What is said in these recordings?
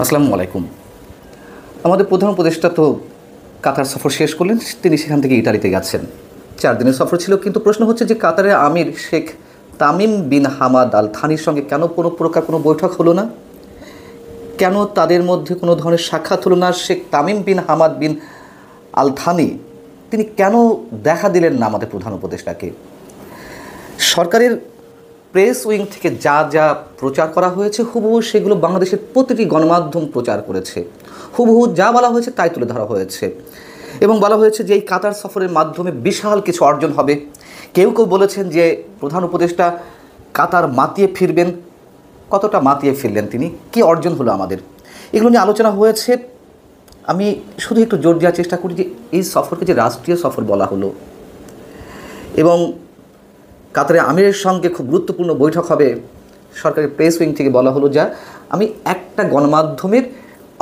আসসালামু আলাইকুম। আমাদের প্রধান উপদেষ্টা তো কাতার সফর শেষ করলেন, তিনি সেখান থেকে ইতালিতে গেছেন। 4 দিনের সফর ছিল, কিন্তু প্রশ্ন হচ্ছে যে কাতারের আমির Sheikh Tamim bin Hamad Al থানির সঙ্গে কেন কোনো প্রকার কোনো বৈঠক হলো না? কেন তাদের মধ্যে কোনো ধরনের সাক্ষাৎ হলো না? Sheikh Tamim bin Hamad bin Al Thani তিনি কেন দেখা দিলেন না আমাদের প্রধান উপদেষ্টাকে? সরকারের প্রেস উইং থেকে যা যা প্রচার করা হয়েছে হুবহু সেগুলো বাংলাদেশের প্রতিটি গণমাধ্যম প্রচার করেছে। হুবহু যা বলা হয়েছে তাই তুলে ধরা হয়েছে এবং বলা হয়েছে যে এই কাতার সফরের মাধ্যমে বিশাল কিছু অর্জন হবে। কেউ কেউ বলেছেন যে প্রধান উপদেষ্টা কাতার মাতিয়ে ফিরবেন। কতটা মাতিয়ে ফিরলেন তিনি? কী অর্জন হলো আমাদের? এগুলো নিয়ে আলোচনা হয়েছে। আমি শুধু একটু জোর দেওয়ার চেষ্টা করি যে এই সফরকে যে রাষ্ট্রীয় সফর বলা হলো এবং কাতারে আমিরের সঙ্গে খুব গুরুত্বপূর্ণ বৈঠক হবে, সরকারের প্রেস উইং থেকে বলা হলো। যা আমি একটা গণমাধ্যমের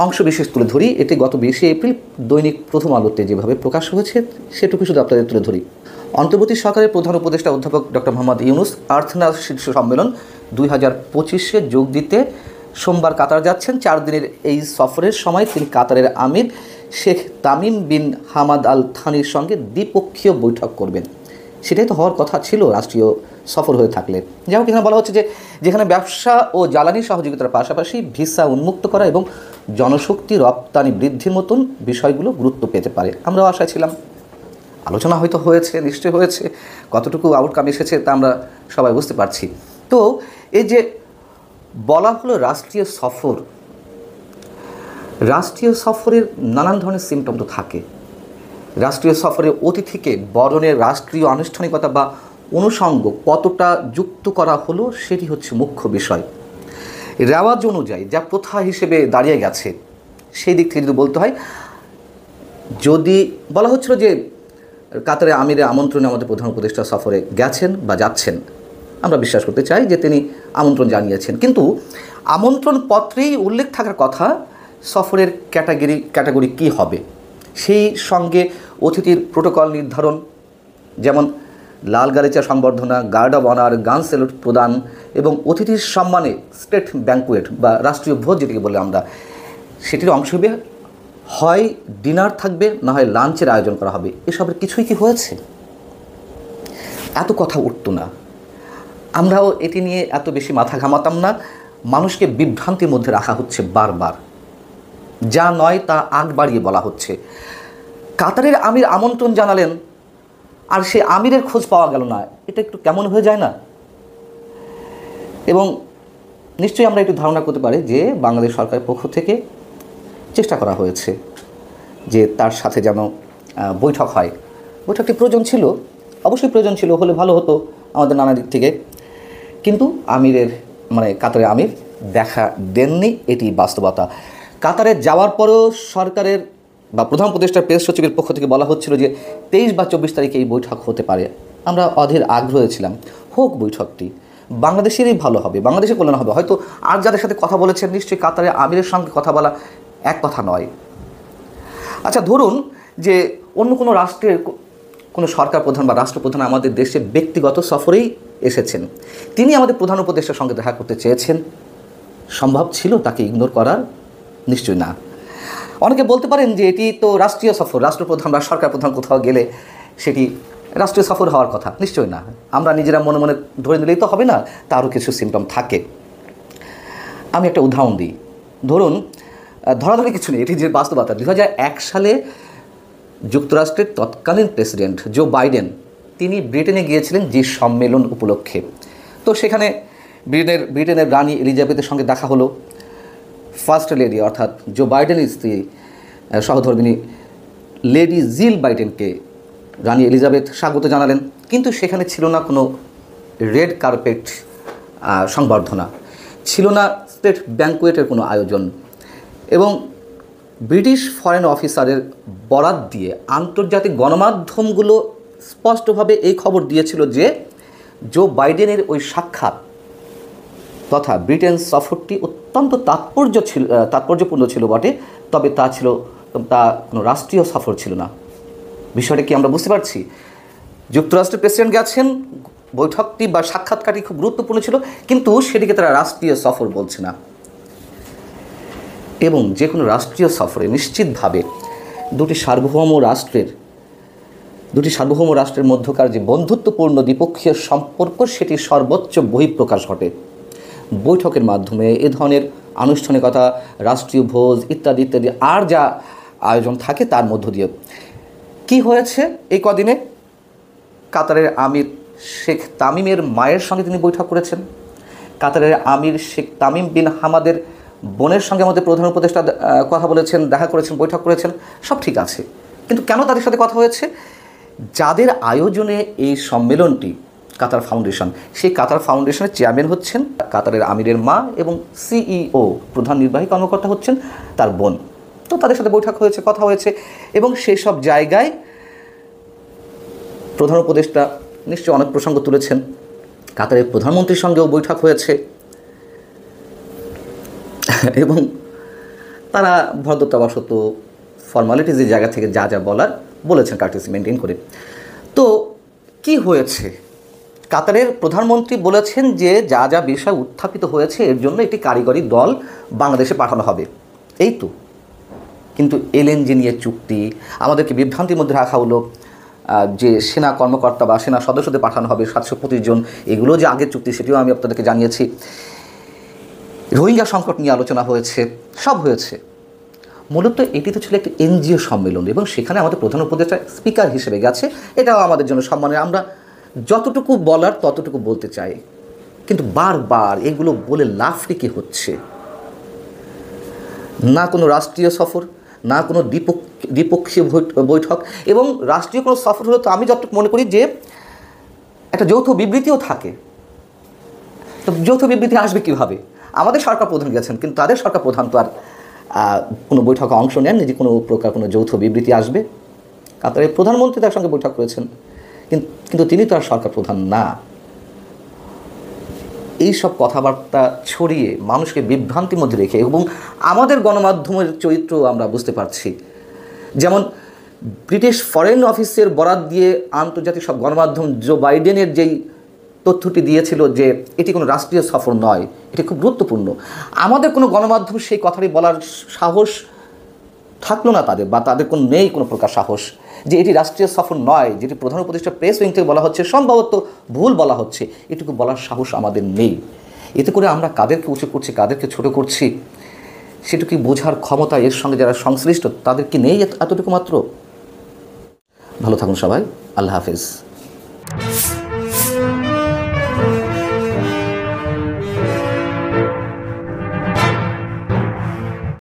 অংশবিশেষ তুলে ধরি, এটি গত 20 এপ্রিল দৈনিক প্রথম আলোতে যেভাবে প্রকাশ হয়েছে সেটুকু শুধু আপনাদের তুলে ধরি। অন্তর্বর্তী সরকারের প্রধান উপদেষ্টা অধ্যাপক ডক্টর মোহাম্মদ ইউনুস আর্থনা শীর্ষ সম্মেলন 2025-এ যোগ দিতে সোমবার কাতার যাচ্ছেন। 4 দিনের এই সফরের সময় তিনি কাতারের আমির Sheikh Tamim bin Hamad Al থানির সঙ্গে দ্বিপক্ষীয় বৈঠক করবেন। সেটাই তো হওয়ার কথা ছিল রাষ্ট্রীয় সফর হয়ে থাকলে। যাই হোক, এখানে বলা হচ্ছে যে যেখানে ব্যবসা ও জ্বালানি সহযোগিতার পাশাপাশি ভিসা উন্মুক্ত করা এবং জনশক্তি রপ্তানি বৃদ্ধির মতন বিষয়গুলো গুরুত্ব পেতে পারে। আমরাও আশায় ছিলাম। আলোচনা হয়তো হয়েছে, নিশ্চয়ই হয়েছে। কতটুকু আউটকাম এসেছে তা আমরা সবাই বুঝতে পারছি। তো এই যে বলা হলো রাষ্ট্রীয় সফর, রাষ্ট্রীয় সফরের নানান ধরনের সিমটম তো থাকে। রাষ্ট্রীয় সফরে অতিথিকে বরণের রাষ্ট্রীয় আনুষ্ঠানিকতা বা অনুষঙ্গ কতটা যুক্ত করা হলো সেটি হচ্ছে মুখ্য বিষয়। রেওয়াজ অনুযায়ী যা প্রথা হিসেবে দাঁড়িয়ে গেছে সেই দিক থেকে যদি বলতে হয়, যদি বলা হচ্ছিল যে কাতারে আমিরের আমন্ত্রণে আমাদের প্রধান উপদেষ্টা সফরে গেছেন বা যাচ্ছেন, আমরা বিশ্বাস করতে চাই যে তিনি আমন্ত্রণ জানিয়েছেন, কিন্তু আমন্ত্রণ পত্রেই উল্লেখ থাকার কথা সফরের ক্যাটাগরি কী হবে। সেই সঙ্গে অতিথির প্রোটোকল নির্ধারণ, যেমন লাল গালিচা সংবর্ধনা, গার্ড অব অনার, গান স্যালুট প্রদান এবং অতিথির সম্মানে স্টেট ব্যাঙ্কুয়েট বা রাষ্ট্রীয় ভোজ যেটিকে বলে আমরা, সেটির অংশ হবে। হয় ডিনার থাকবে, না হয় লাঞ্চের আয়োজন করা হবে। এসবের কিছুই কি হয়েছে? এত কথা উঠতো না, আমরাও এটি নিয়ে এত বেশি মাথা ঘামাতাম না। মানুষকে বিভ্রান্তির মধ্যে রাখা হচ্ছে বারবার, যা নয় তা আগ বাড়িয়ে বলা হচ্ছে। কাতারের আমির আমন্ত্রণ জানালেন আর সে আমিরের খোঁজ পাওয়া গেল না, এটা একটু কেমন হয়ে যায় না? এবং নিশ্চয়ই আমরা একটু ধারণা করতে পারি যে বাংলাদেশ সরকারের পক্ষ থেকে চেষ্টা করা হয়েছে যে তার সাথে যেন বৈঠক হয়। বৈঠকটি প্রয়োজন ছিল, অবশ্যই প্রয়োজন ছিল, হলে ভালো হতো আমাদের নানা দিক থেকে। কিন্তু আমিরের কাতারের আমির দেখা দেননি, এটি বাস্তবতা। কাতারে যাওয়ার পরেও সরকারের বা প্রধান উপদেষ্টার প্রেস সচিবের পক্ষ থেকে বলা হচ্ছিল যে 23 বা 24 তারিখে এই বৈঠক হতে পারে। আমরা অধীর আগ্রহে ছিলাম, হোক বৈঠকটি, বাংলাদেশেরই ভালো হবে, বাংলাদেশের কল্যাণ হবে। হয়তো আর যাদের সাথে কথা বলেছেন নিশ্চয়ই কাতারের আমিরের সঙ্গে কথা বলা এক কথা নয়। আচ্ছা, ধরুন যে অন্য কোনো রাষ্ট্রের কোনো সরকার প্রধান বা রাষ্ট্রপ্রধান আমাদের দেশে ব্যক্তিগত সফরেই এসেছেন, তিনি আমাদের প্রধান উপদেষ্টার সঙ্গে দেখা করতে চেয়েছেন, সম্ভব ছিল তাকে ইগনোর করার? নিশ্চয়ই না। অনেকে বলতে পারেন যে এটি তো রাষ্ট্রীয় সফর, রাষ্ট্রপ্রধান বা সরকার প্রধান কোথাও গেলে সেটি রাষ্ট্রীয় সফর হওয়ার কথা। নিশ্চয়ই না। আমরা নিজেরা মনে মনে ধরে নিলেই তো হবে না, তারও কিছু সিমটম থাকে। আমি একটা উদাহরণ দিই। ধরুন, ধরাধরি কিছু নেই, এটি যে বাস্তবতা। 2001 সালে যুক্তরাষ্ট্রের তৎকালীন প্রেসিডেন্ট জো বাইডেন তিনি ব্রিটেনে গিয়েছিলেন যে সম্মেলন উপলক্ষে। তো সেখানে ব্রিটেনের রানী এলিজাবেথের সঙ্গে দেখা হলো। ফার্স্ট লেডি অর্থাৎ জো বাইডেনের স্ত্রী সহধর্মিণী লেডি জিল বাইডেনকে রানী এলিজাবেথ স্বাগত জানালেন, কিন্তু সেখানে ছিল না কোনো রেড কার্পেট সংবর্ধনা, ছিল না স্টেট ব্যাঙ্কুয়েটের কোনো আয়োজন। এবং ব্রিটিশ ফরেন অফিসারের বরাত দিয়ে আন্তর্জাতিক গণমাধ্যমগুলো স্পষ্টভাবে এই খবর দিয়েছিল যে জো বাইডেনের ওই সাক্ষাৎ তথা ব্রিটেন সফরটি অত্যন্ত তাৎপর্যপূর্ণ ছিল বটে, তবে তা কোনো রাষ্ট্রীয় সফর ছিল না। বিষয়টা কি আমরা বুঝতে পারছি? যুক্তরাষ্ট্রের প্রেসিডেন্ট গেছেন, বৈঠকটি বা সাক্ষাৎকারটি খুব গুরুত্বপূর্ণ ছিল, কিন্তু সেটিকে তারা রাষ্ট্রীয় সফর বলছে না। এবং যে কোনো রাষ্ট্রীয় সফরে নিশ্চিতভাবে দুটি সার্বভৌম রাষ্ট্রের মধ্যকার যে বন্ধুত্বপূর্ণ দ্বিপক্ষীয় সম্পর্ক সেটি সর্বোচ্চ বহিঃপ্রকাশ ঘটে বৈঠকের মাধ্যমে। এ ধরনের আনুষ্ঠানিকতা, রাষ্ট্রীয় ভোজ ইত্যাদি ইত্যাদি আর যা আয়োজন থাকে তার মধ্য দিয়ে কি হয়েছে এই কদিনে, কাতারের আমির শেখ তামিমের মায়ের সঙ্গে তিনি বৈঠক করেছেন। কাতারের আমির শেখ তামিম বিন হামাদের বোনের সঙ্গে আমাদের প্রধান উপদেষ্টা কথা বলেছেন, দেখা করেছেন, বৈঠক করেছেন, সব ঠিক আছে। কিন্তু কেন তাদের সাথে কথা হয়েছে? যাদের আয়োজনে এই সম্মেলনটি, কাতার ফাউন্ডেশন, সেই কাতার ফাউন্ডেশনের চেয়ারম্যান হচ্ছেন কাতারের আমিরের মা এবং সিইও প্রধান নির্বাহী কর্মকর্তা হচ্ছেন তার বোন। তো তাদের সাথে বৈঠক হয়েছে, কথা হয়েছে এবং সেই সব জায়গায় প্রধান উপদেষ্টা নিশ্চয়ই অনেক প্রসঙ্গ তুলেছেন। কাতারের প্রধানমন্ত্রীর সঙ্গেও বৈঠক হয়েছে এবং তারা ভদ্রতাবশত ফর্মালিটিজের জায়গা থেকে যা যা বলার বলেছেন কার্টেসি মেনটেন করে। তো কি হয়েছে? কাতারের প্রধানমন্ত্রী বলেছেন যে যা যা বিষয় উত্থাপিত হয়েছে এর জন্য একটি কারিগরি দল বাংলাদেশে পাঠানো হবে, এই তো। কিন্তু এলএনজি নিয়ে চুক্তি, আমাদেরকে বিভ্রান্তির মধ্যে রাখা হলো যে সেনা কর্মকর্তা বা সেনা সদস্যদের পাঠানো হবে 725 জন, এগুলো যে আগের চুক্তি সেটিও আমি আপনাদেরকে জানিয়েছি। রোহিঙ্গা সংকট নিয়ে আলোচনা হয়েছে, সব হয়েছে। মূলত এটি তো ছিল একটি এনজিও সম্মেলন এবং সেখানে আমাদের প্রধান উপদেষ্টা স্পিকার হিসেবে গেছে, এটাও আমাদের জন্য সম্মানের। আমরা যতটুকু বলার ততটুকু বলতে চাই, কিন্তু বারবার এগুলো বলে লাফটি কি হচ্ছে? না কোনো রাষ্ট্রীয় সফর, না কোনো দ্বিপক্ষীয় বৈঠক, এবং রাষ্ট্রীয় কোনো সফর হলে তো আমি যতটুকু মনে করি যে একটা যৌথ বিবৃতিও থাকে। তো যৌথ বিবৃতি আসবে কীভাবে? আমাদের সরকার প্রধান গেছেন, কিন্তু তাদের সরকার প্রধান তো আর কোনো বৈঠকে অংশ নেননি যে কোনো প্রকার কোনো যৌথ বিবৃতি আসবে। কাতারের প্রধানমন্ত্রী তার সঙ্গে বৈঠক করেছেন, কিন্তু তিনি তো আর সরকার প্রধান না। এই সব কথাবার্তা ছড়িয়ে মানুষকে বিভ্রান্তির মধ্যে রেখে, এবং আমাদের গণমাধ্যমের চরিত্র আমরা বুঝতে পারছি। যেমন ব্রিটিশ ফরেন অফিসের বরাত দিয়ে আন্তর্জাতিক সব গণমাধ্যম জো বাইডেনের যেই তথ্যটি দিয়েছিল যে এটি কোনো রাষ্ট্রীয় সফর নয়, এটি খুব গুরুত্বপূর্ণ, আমাদের কোনো গণমাধ্যম সেই কথাটি বলার সাহস থাকলো না তাদের, বা তাদের নেই কোনো প্রকার সাহস যে এটি রাষ্ট্রীয় সফর নয়, যেটি প্রধান উপদেষ্টা প্রেস উইং থেকে বলা হচ্ছে, সম্ভবত ভুল বলা হচ্ছে, এটুকু বলার সাহস আমাদের নেই। এতে করে আমরা কাদেরকে উঁচু করছি, কাদেরকে ছোট করছি, সেটুকু বোঝার ক্ষমতা এর সঙ্গে যারা সংশ্লিষ্ট তাদের কি নেই এতটুকু মাত্র? ভালো থাকুন সবাই, আল্লাহ হাফেজ।